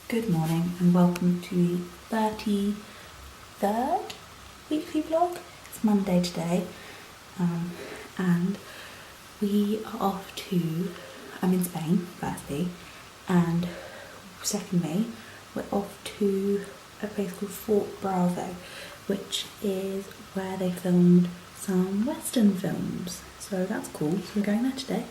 Good morning and welcome to the 33rd weekly vlog. It's Monday today and we are off to, I'm in Spain firstly, and secondly we're off to a place called Fort Bravo, which is where they filmed some Western films. So that's cool, so we're going there today.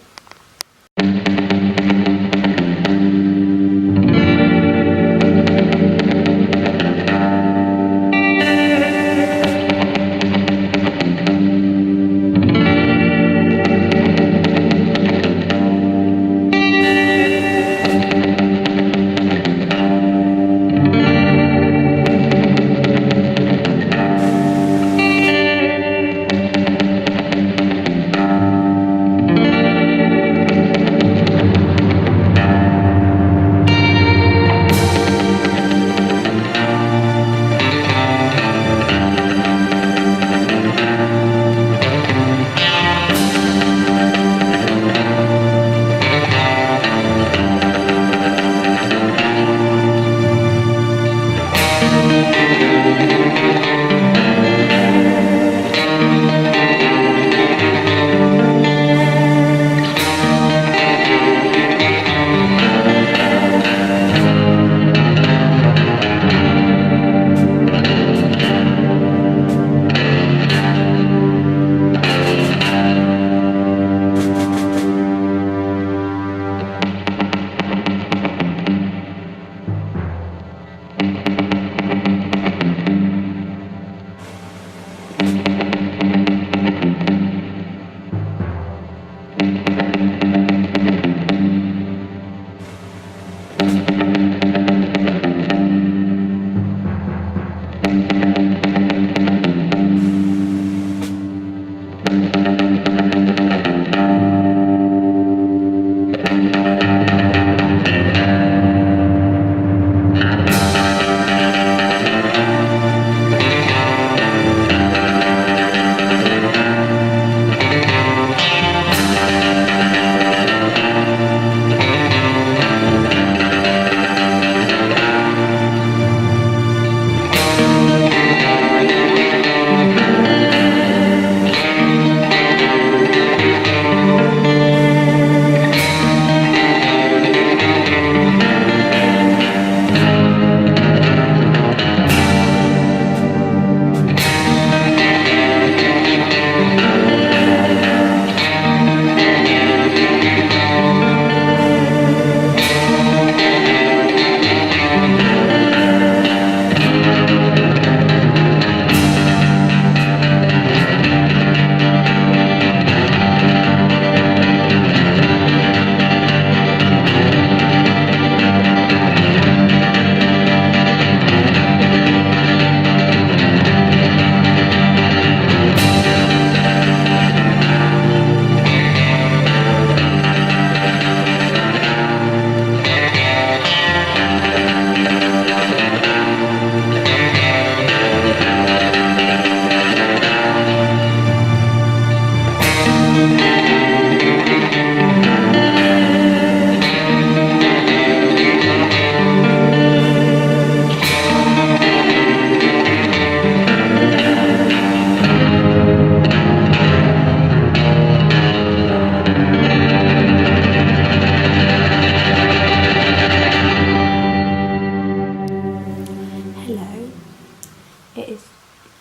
It is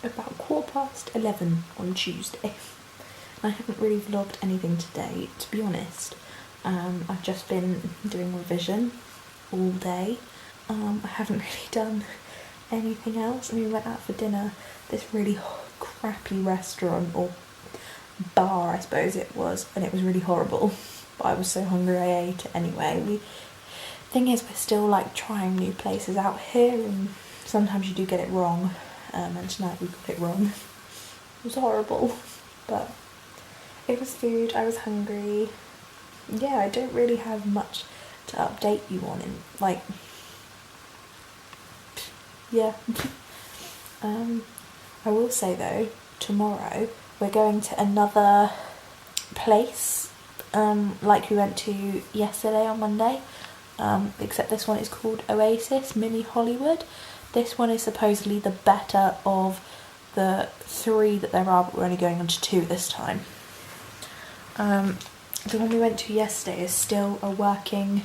about 11:15 on Tuesday. I haven't really vlogged anything today, to be honest. I've just been doing revision all day. I haven't really done anything else. We went out for dinner, this really crappy restaurant or bar I suppose it was, and it was really horrible, but I was so hungry I ate it anyway. Thing is, we're still like trying new places out here and sometimes you do get it wrong, and tonight we got it wrong. It was horrible, but it was food, I was hungry. Yeah, I don't really have much to update you on in, like, yeah. I will say though, tomorrow we're going to another place, like we went to yesterday on Monday. except this one is called Oasys Mini Hollywood. This one is supposedly the better of the 3 that there are, but we're only going on to 2 this time. The one we went to yesterday is still a working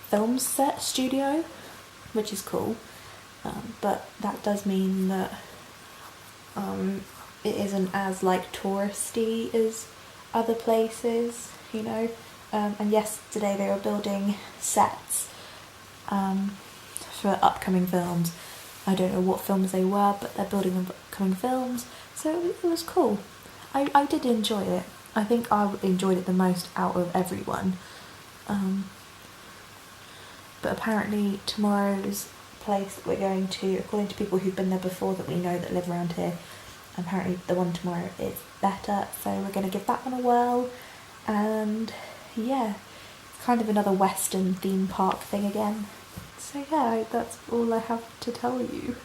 film set studio, which is cool, but that does mean that it isn't as like touristy as other places, you know. And yesterday they were building sets for upcoming films. I don't know what films they were, but they're building upcoming films, so it was cool. I did enjoy it. I think I enjoyed it the most out of everyone. But apparently tomorrow's place that we're going to, according to people who've been there before that we know that live around here, apparently the one tomorrow is better, so we're going to give that one a whirl. And yeah, it's kind of another Western theme park thing again. So yeah, that's all I have to tell you.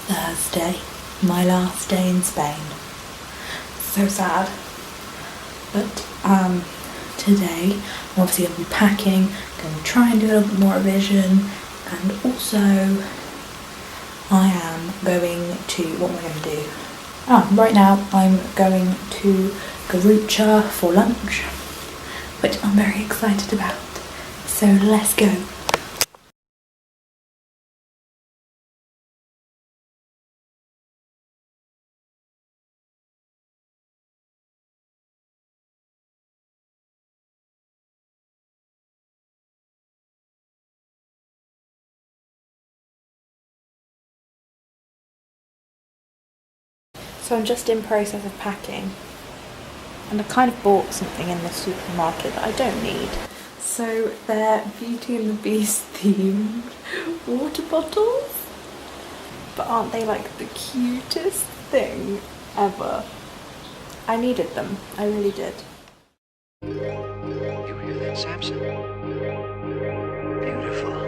Thursday, my last day in Spain. So sad. But today I'm obviously going to be packing, going to try and do a little bit more revision, and also I am going to, what am I going to do? Right now I'm going to Garucha for lunch, which I'm very excited about. So let's go. So I'm just in process of packing, and I kind of bought something in the supermarket that I don't need. So they're Beauty and the Beast themed water bottles, but aren't they like the cutest thing ever? I needed them, I really did. You hear that, Samson? Beautiful.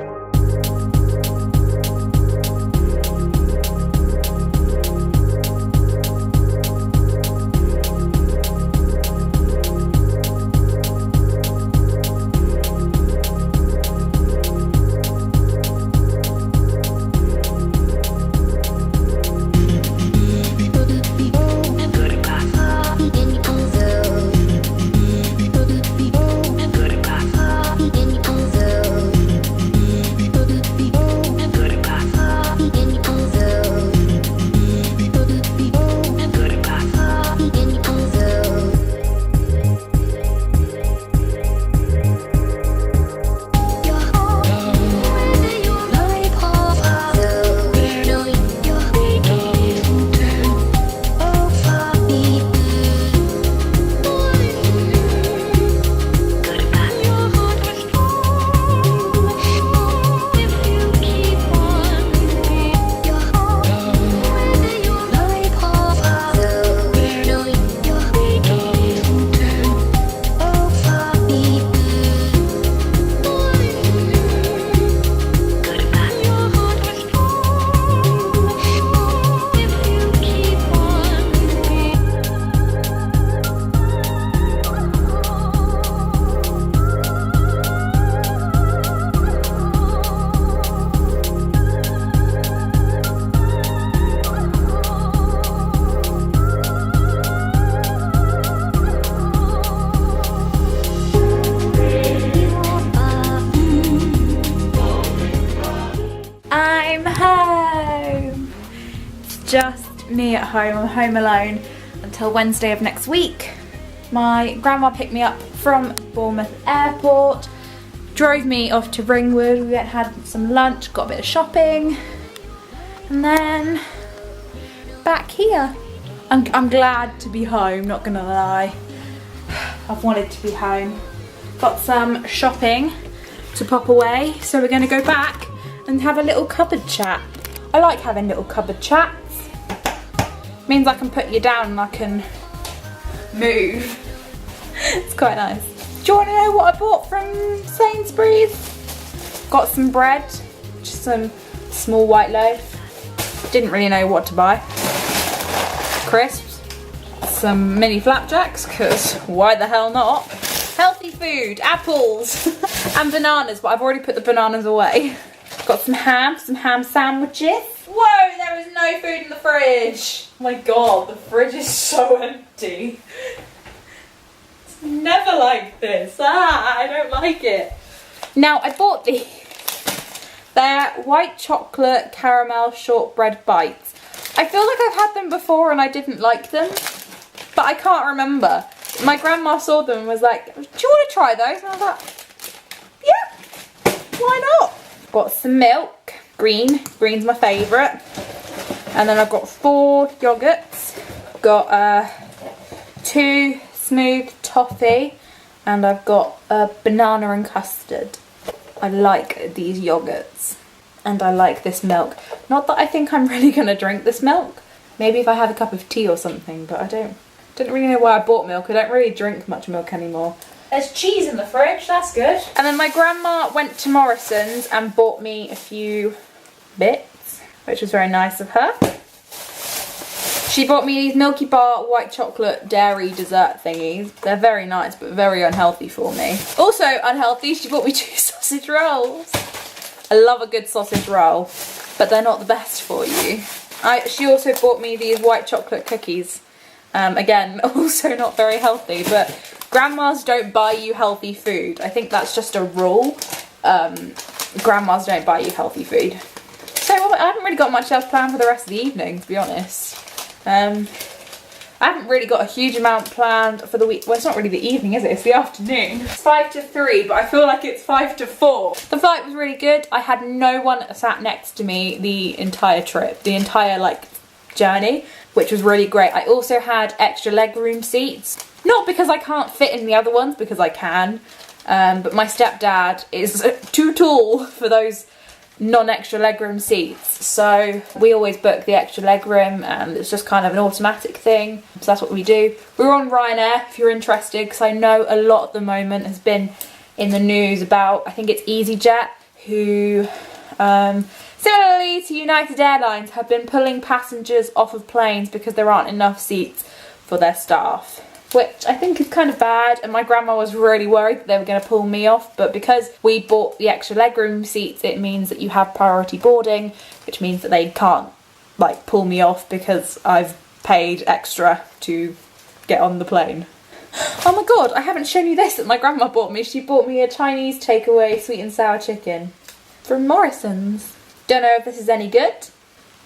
I'm home! It's just me at home. I'm home alone until Wednesday of next week. My grandma picked me up from Bournemouth Airport, drove me off to Ringwood. We had some lunch, got a bit of shopping, and then back here. I'm glad to be home, not gonna lie. I've wanted to be home. Got some shopping to pop away, so we're gonna go back and have a little cupboard chat. I like having little cupboard chats. Means I can put you down and I can move. It's quite nice. Do you want to know what I bought from Sainsbury's? Got some bread, just some small white loaf. Didn't really know what to buy. Crisps, some mini flapjacks, because why the hell not? Healthy food, apples, and bananas, but I've already put the bananas away. Got some ham sandwiches. Whoa, there is no food in the fridge. Oh my god, the fridge is so empty. It's never like this. I don't like it. Now, I bought these. They're white chocolate caramel shortbread bites. I feel like I've had them before and I didn't like them, but I can't remember. My grandma saw them and was like, do you want to try those? And I was like, yeah, why not? Got some milk, green's my favourite, and then I've got 4 yogurts, got 2 smooth toffee, and I've got banana and custard. I like these yogurts, and I like this milk. Not that I think I'm really going to drink this milk, maybe if I have a cup of tea or something, but I don't really know why I bought milk. I don't really drink much milk anymore. There's cheese in the fridge, that's good. And then my grandma went to Morrison's and bought me a few bits. which was very nice of her. She bought me these Milky Bar white chocolate dairy dessert thingies. They're very nice, but very unhealthy for me. Also unhealthy, she bought me 2 sausage rolls. I love a good sausage roll, but they're not the best for you. She also bought me these white chocolate cookies. Again, also not very healthy, but grandmas don't buy you healthy food. I think that's just a rule. Grandmas don't buy you healthy food. So I haven't really got much else planned for the rest of the evening, to be honest. I haven't really got a huge amount planned for the week. Well, it's not really the evening, is it? It's the afternoon. It's 5 to 3, but I feel like it's 5 to 4. The flight was really good. I had no one sat next to me the entire trip, the entire like journey, which was really great. I also had extra legroom seats. Not because I can't fit in the other ones, because I can, but my stepdad is too tall for those non-extra legroom seats, so we always book the extra legroom, and it's just kind of an automatic thing, so that's what we do. We're on Ryanair if you're interested, because I know a lot at the moment has been in the news about, I think it's EasyJet, who similarly to United Airlines have been pulling passengers off of planes because there aren't enough seats for their staff, which I think is kind of bad, and my grandma was really worried that they were going to pull me off, but because we bought the extra legroom seats, it means that you have priority boarding, which means that they can't like pull me off because I've paid extra to get on the plane. Oh my god, I haven't shown you this that my grandma bought me. She bought me a Chinese takeaway sweet and sour chicken from Morrison's. Don't know if this is any good.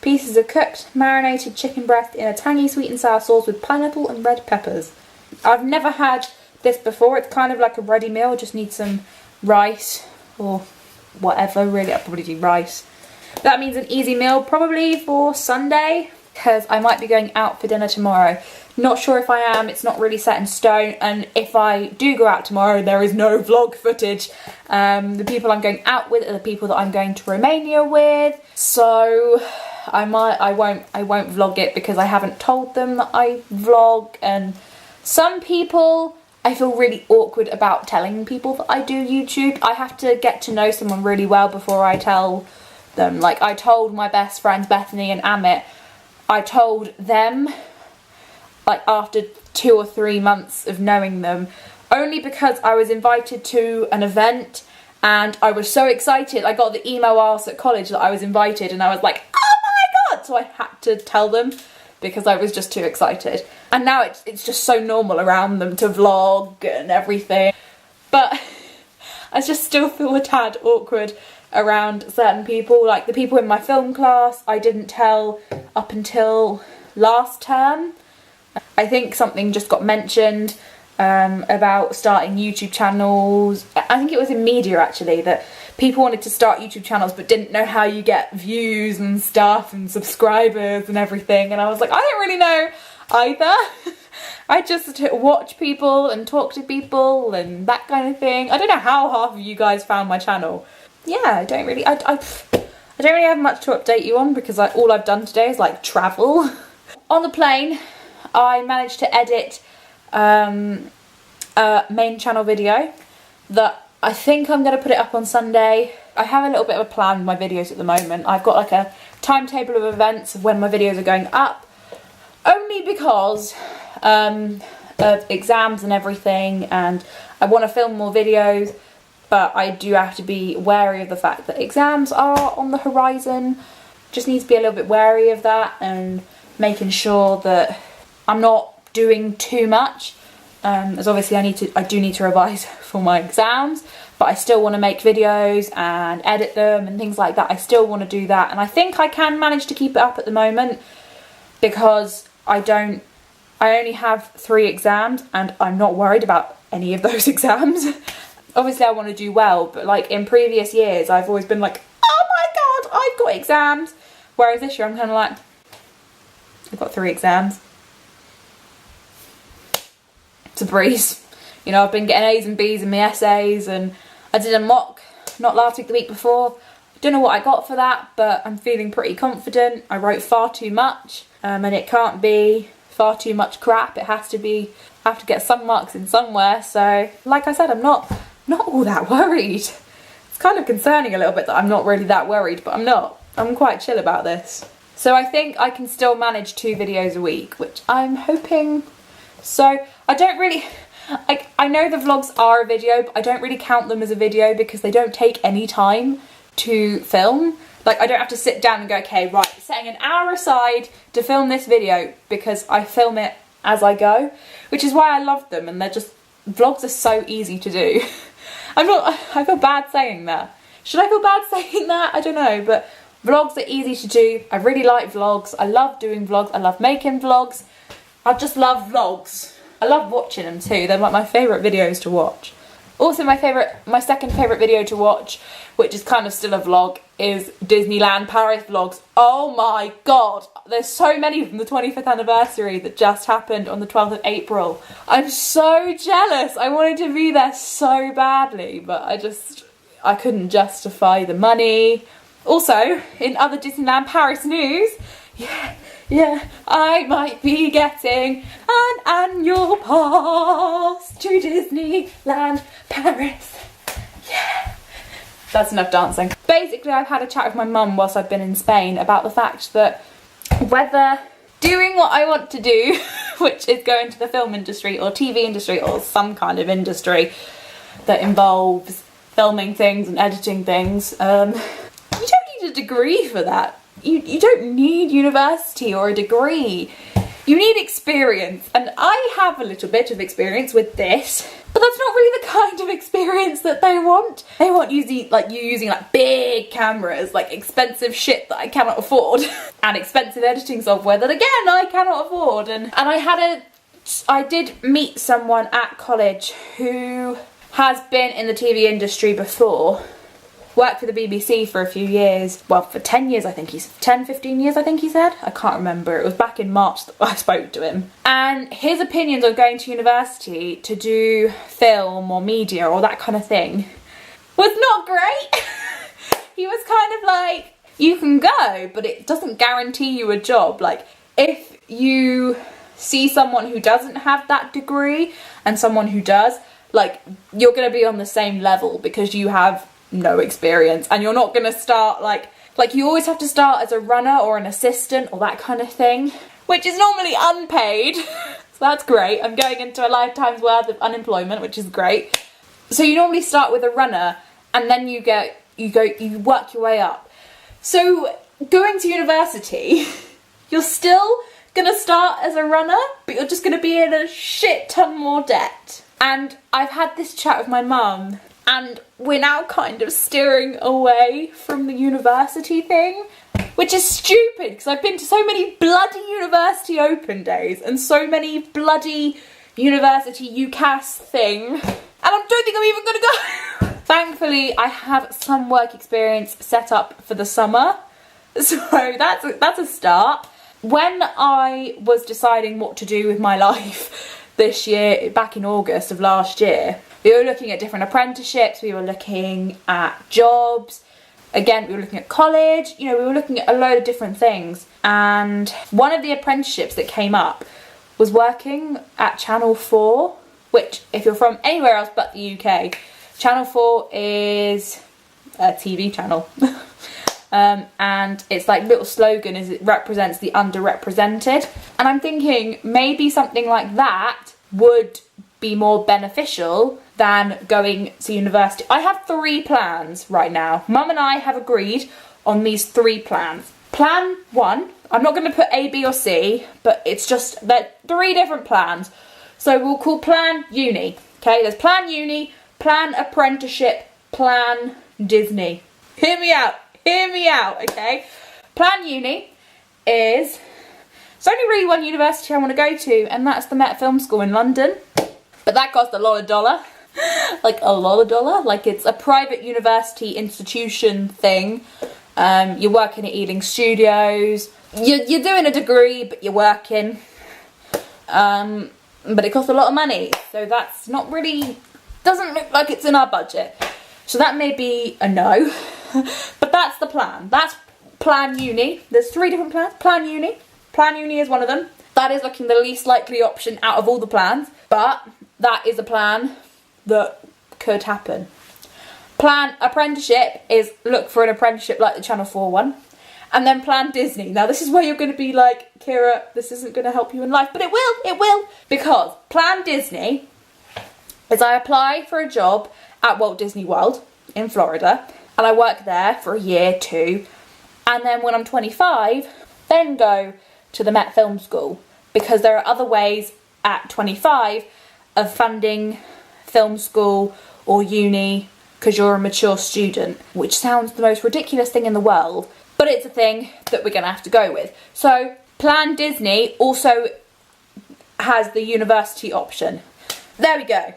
Pieces of cooked marinated chicken breast in a tangy sweet and sour sauce with pineapple and red peppers. I've never had this before. It's kind of like a ready meal. Just need some rice or whatever. Really, I'll probably do rice. That means an easy meal probably for Sunday, because I might be going out for dinner tomorrow. Not sure if I am. It's not really set in stone, and if I do go out tomorrow, there is no vlog footage. The people I'm going out with are the people that I'm going to Romania with, so I won't vlog it because I haven't told them that I vlog. And some people, I feel really awkward about telling people that I do YouTube. I have to get to know someone really well before I tell them. Like, I told my best friends Bethany and Amit, I told them like after 2 or 3 months of knowing them, only because I was invited to an event and I was so excited. I got the email whilst at college that I was invited, and I was like, oh my god, so I had to tell them because I was just too excited. And now it's just so normal around them to vlog and everything, but I just still feel a tad awkward around certain people. Like the people in my film class, I didn't tell up until last term. I think something just got mentioned about starting YouTube channels. I think it was in media actually, that people wanted to start YouTube channels but didn't know how you get views and stuff and subscribers and everything, and I was like, I don't really know either. I just watch people and talk to people and that kind of thing. I don't know how half of you guys found my channel. Yeah, I don't really have much to update you on because all I've done today is like travel. On the plane, I managed to edit a main channel video that I think I'm going to put it up on Sunday. I have a little bit of a plan with my videos at the moment. I've got like a timetable of events of when my videos are going up, only because of exams and everything, and I want to film more videos, but I do have to be wary of the fact that exams are on the horizon. Just need to be a little bit wary of that and making sure that I'm not doing too much, as obviously I do need to revise for my exams, but I still want to make videos and edit them and things like that. I still want to do that, and I think I can manage to keep it up at the moment because I only have 3 exams and I'm not worried about any of those exams. Obviously I want to do well, but like in previous years I've always been like, oh my god, I've got exams, whereas this year I'm kind of like, I've got 3 exams. It's a breeze. You know, I've been getting A's and B's in my essays, and I did a mock, not last week, the week before. Don't know what I got for that, but I'm feeling pretty confident. I wrote far too much, and it can't be far too much crap. It has to be, I have to get some marks in somewhere, so like I said, I'm not all that worried. It's kind of concerning a little bit that I'm not really that worried, but I'm not. I'm quite chill about this. So I think I can still manage 2 videos a week, which I'm hoping. So I don't really, I know the vlogs are a video, but I don't really count them as a video because they don't take any time to film. Like, I don't have to sit down and go, okay, right, setting an hour aside to film this video, because I film it as I go, which is why I love them, and they're just, vlogs are so easy to do. I feel bad saying that. Should I feel bad saying that? I don't know, but vlogs are easy to do. I really like vlogs. I love doing vlogs. I love making vlogs. I just love vlogs. I love watching them too. They're like my favourite videos to watch. Also my second favourite video to watch, which is kind of still a vlog, is Disneyland Paris vlogs. Oh my god, there's so many from the 25th anniversary that just happened on the 12th of April. I'm so jealous. I wanted to be there so badly, but I couldn't justify the money. Also, in other Disneyland Paris news, yeah, I might be getting an annual pass to Disneyland Paris. Yeah. That's enough dancing. Basically, I've had a chat with my mum whilst I've been in Spain about the fact that whether doing what I want to do, which is go into the film industry or TV industry or some kind of industry that involves filming things and editing things, you don't need a degree for that. You don't need university or a degree. You need experience, and I have a little bit of experience with this, but that's not really the kind of experience that they want. They want you using big cameras, like expensive shit that I cannot afford, and expensive editing software that again I cannot afford. And I did meet someone at college who has been in the TV industry before. Worked for the BBC for a few years, well, for 10 years I think 15 years I think he said. I can't remember, it was back in March that I spoke to him. And his opinions on going to university to do film or media or that kind of thing was not great. He was kind of like, you can go, but it doesn't guarantee you a job. Like, if you see someone who doesn't have that degree and someone who does, like, you're going to be on the same level because you have no experience, and you're not gonna start like you always have to start as a runner or an assistant or that kind of thing, which is normally unpaid. So that's great. I'm going into a lifetime's worth of unemployment, which is great. So you normally start with a runner, and then you work your way up. So going to university, you're still gonna start as a runner, but you're just gonna be in a shit ton more debt. And I've had this chat with my mum, and we're now kind of steering away from the university thing, which is stupid because I've been to so many bloody university open days and so many bloody university UCAS thing, and I don't think I'm even gonna go. Thankfully, I have some work experience set up for the summer, so that's a start. When I was deciding what to do with my life this year, back in August of last year, we were looking at different apprenticeships, we were looking at jobs, again we were looking at college, you know, we were looking at a load of different things, and one of the apprenticeships that came up was working at Channel 4, which, if you're from anywhere else but the UK, Channel 4 is a TV channel. And its like little slogan is it represents the underrepresented, and I'm thinking maybe something like that would be more beneficial than going to university. I have 3 plans right now. Mum and I have agreed on these 3 plans. Plan 1, I'm not going to put A, B or C, but it's just that 3 different plans. So we'll call plan uni. Okay, there's plan uni, plan apprenticeship, plan Disney. Hear me out, okay? Plan uni is, there's only really one university I want to go to, and that's the Met Film School in London. But that costs a lot of dollar. Like a lot of dollar. Like, it's a private university institution thing. You're working at Ealing Studios. You're doing a degree, but you're working. But it costs a lot of money. So that's not really, doesn't look like it's in our budget. So that may be a no. But that's the plan. That's plan uni. There's 3 different plans. Plan uni. Plan uni is one of them. That is looking the least likely option out of all the plans. But that is a plan that could happen. Plan apprenticeship is look for an apprenticeship like the Channel 4 one. and then plan Disney. Now this is where you're going to be like, Ciara, this isn't going to help you in life, but it will, because plan Disney is I apply for a job at Walt Disney World in Florida, and I work there for a year, 2, and then when I'm 25, then go to the Met Film School, because there are other ways at 25 of funding film school or uni because you're a mature student, which sounds the most ridiculous thing in the world, but it's a thing that we're going to have to go with. So Plan Disney also has the university option. There we go.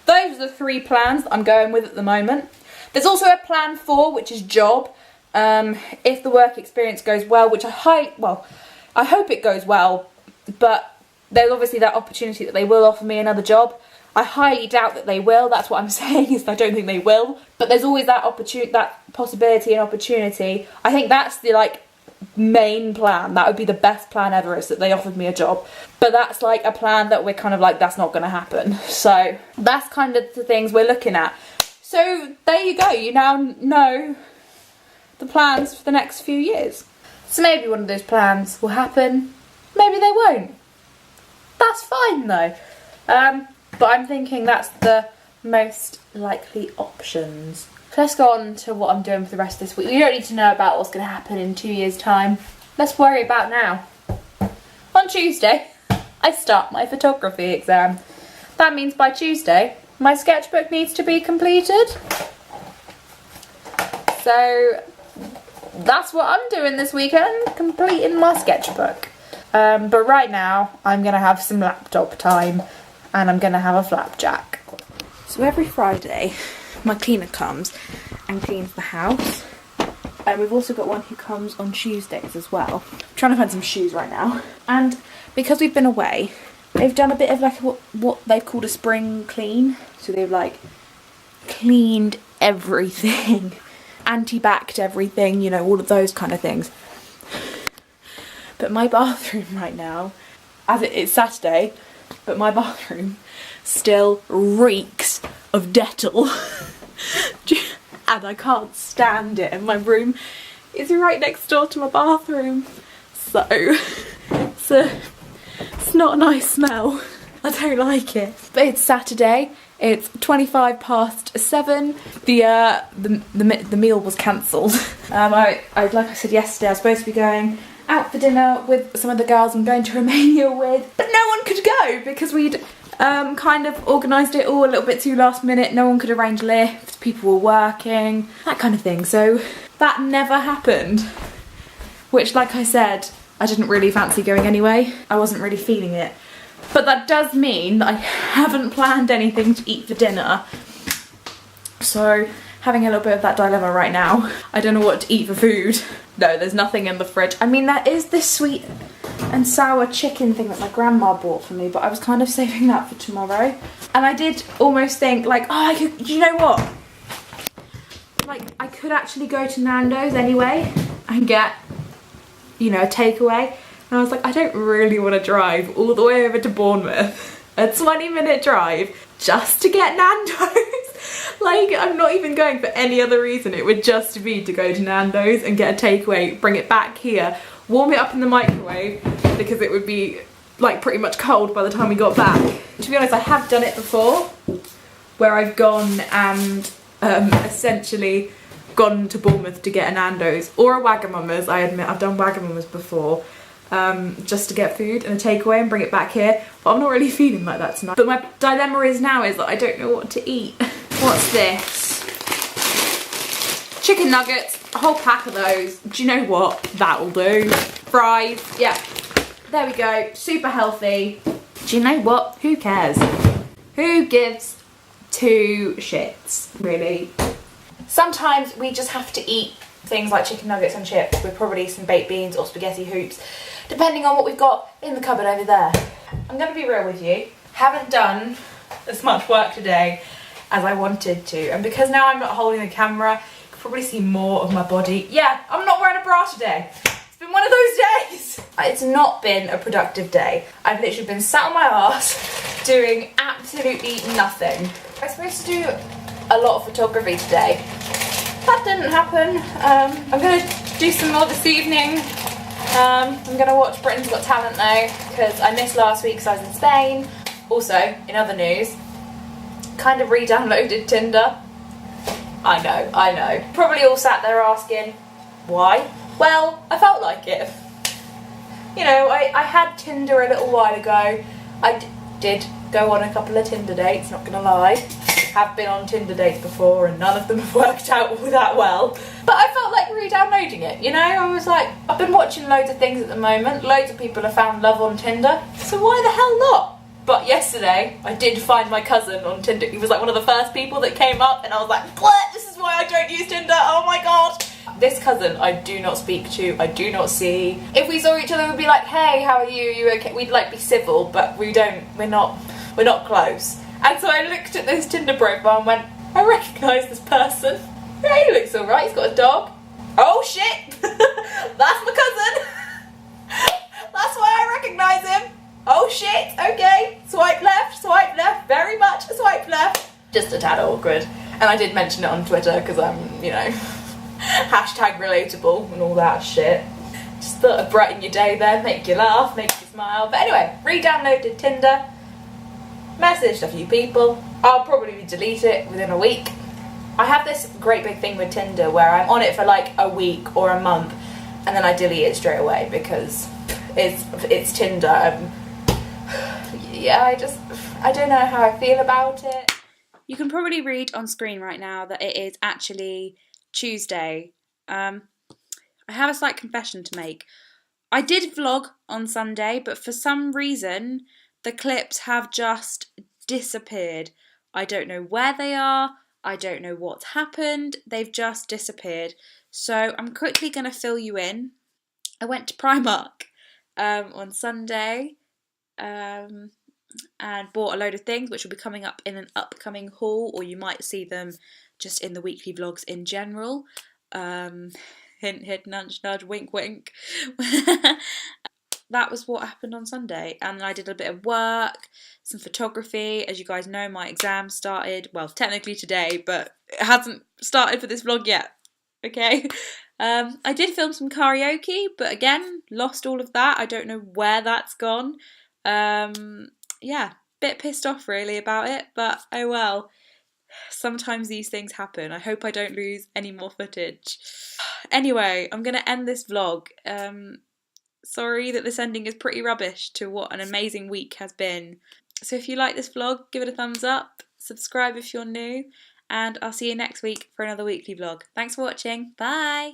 Those are the 3 plans that I'm going with at the moment. There's also a plan 4, which is job. If the work experience goes well, which I hope it goes well, but there's obviously that opportunity that they will offer me another job. I highly doubt that they will. That's what I'm saying, is I don't think they will. But there's always that possibility and opportunity. I think that's the main plan. That would be the best plan ever, is that they offered me a job. But that's like a plan that we're kind of like, that's not going to happen. So that's kind of the things we're looking at. So there you go. You now know the plans for the next few years. So maybe one of those plans will happen. Maybe they won't. That's fine though. But I'm thinking that's the most likely options. So let's go on to what I'm doing for the rest of this week. You don't need to know about what's going to happen in 2 years' time. Let's worry about now. On Tuesday, I start my photography exam. That means by Tuesday, my sketchbook needs to be completed. So that's what I'm doing this weekend, completing my sketchbook. But right now, I'm going to have some laptop time, and I'm going to have a flapjack. So every Friday, my cleaner comes and cleans the house. And we've also got one who comes on Tuesdays as well. I'm trying to find some shoes right now. And because we've been away, they've done a bit of like what they've called a spring clean. So they've cleaned everything, anti-backed everything, you know, all of those kind of things. But my bathroom right now, it's Saturday, but my bathroom still reeks of Dettol. And I can't stand it, and my room is right next door to my bathroom. So it's not a nice smell. I don't like it. But it's Saturday. It's 7:25. The meal was cancelled. Like I said yesterday, I was supposed to be going out for dinner with some of the girls I'm going to Romania with, but no one could go because we'd kind of organised it all a little bit too last minute. No one could arrange lifts, people were working, that kind of thing. So that never happened, which, like I said, I didn't really fancy going anyway. I wasn't really feeling it. But that does mean that I haven't planned anything to eat for dinner. So having a little bit of that dilemma right now. I don't know what to eat for food. No, there's nothing in the fridge. I mean, there is this sweet and sour chicken thing that my grandma bought for me, but I was kind of saving that for tomorrow. And I did almost think you know what? I could actually go to Nando's anyway and get, you know, a takeaway. And I was like, I don't really want to drive all the way over to Bournemouth, a 20-minute drive, just to get Nando's. I'm not even going for any other reason. It would just be to go to Nando's and get a takeaway, bring it back here, warm it up in the microwave, because it would be pretty much cold by the time we got back. To be honest, I have done it before, where I've gone and essentially gone to Bournemouth to get a Nando's or a Wagamama's. I admit I've done Wagamama's before, just to get food and a takeaway and bring it back here, but I'm not really feeling like that tonight. But my dilemma is that I don't know what to eat. What's this? Chicken nuggets, a whole pack of those. Do you know what? That'll do. Fries, yeah. There we go, super healthy. Do you know what? Who cares? Who gives two shits, really? Sometimes we just have to eat things like chicken nuggets and chips with probably some baked beans or spaghetti hoops, depending on what we've got in the cupboard over there. I'm gonna be real with you. Haven't done as much work today as I wanted to, and because now I'm not holding the camera, you can probably see more of my body. Yeah, I'm not wearing a bra today. It's been one of those days. It's not been a productive day. I've literally been sat on my ass doing absolutely nothing. I was supposed to do a lot of photography today. That didn't happen. I'm gonna do some more this evening. I'm going to watch Britain's Got Talent though, because I missed last week because I was in Spain. Also, in other news, kind of re-downloaded Tinder. I know. Probably all sat there asking, why? Well, I felt like it. You know, I had Tinder a little while ago. I did go on a couple of Tinder dates, not gonna lie. Have been on Tinder dates before and none of them have worked out all that well. But I felt like re-downloading it, you know? I was like, I've been watching loads of things at the moment. Loads of people have found love on Tinder. So why the hell not? But yesterday, I did find my cousin on Tinder. He was like one of the first people that came up and I was like, what? This is why I don't use Tinder, oh my god. This cousin I do not speak to, I do not see. If we saw each other, we'd be like, hey, how are you? You okay? We'd like be civil, but we're not close. And so I looked at this Tinder profile and went, I recognise this person. Yeah, he looks alright, he's got a dog. Oh shit! That's my cousin! That's why I recognise him. Oh shit, okay. Swipe left, very much a swipe left. Just a tad awkward. And I did mention it on Twitter because I'm, you know, hashtag relatable and all that shit. Just thought I'd brighten your day there, make you laugh, make you smile. But anyway, re-downloaded Tinder, messaged a few people. I'll probably delete it within a week. I have this great big thing with Tinder where I'm on it for like a week or a month and then I delete it straight away because it's Tinder. Yeah, I don't know how I feel about it. You can probably read on screen right now that it is actually Tuesday. I have a slight confession to make. I did vlog on Sunday, but for some reason the clips have just disappeared. I don't know where they are. I don't know what's happened. They've just disappeared. So I'm quickly going to fill you in. I went to Primark on Sunday and bought a load of things which will be coming up in an upcoming haul, or you might see them just in the weekly vlogs in general. Hint, hint, nudge, nudge, wink, wink. That was what happened on Sunday, and I did a bit of work, some photography. As you guys know, my exam started, well, technically today, but it hasn't started for this vlog yet, okay? I did film some karaoke, but again, lost all of that. I don't know where that's gone. Yeah, bit pissed off really about it, but oh well. Sometimes these things happen. I hope I don't lose any more footage. Anyway, I'm going to end this vlog. Sorry that this ending is pretty rubbish to what an amazing week has been. So if you like this vlog, give it a thumbs up, subscribe if you're new, and I'll see you next week for another weekly vlog. Thanks for watching. Bye!